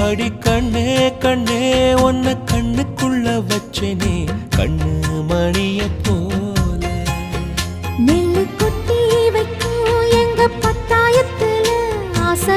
அடி கண்ணே கண்ணே உன்னை கண்ணுக்குள்ள வச்சனே கண்ணு மணிய போல நெல்லு கொட்டி வைக்கும் எங்க பத்தாயத்துல ஆசை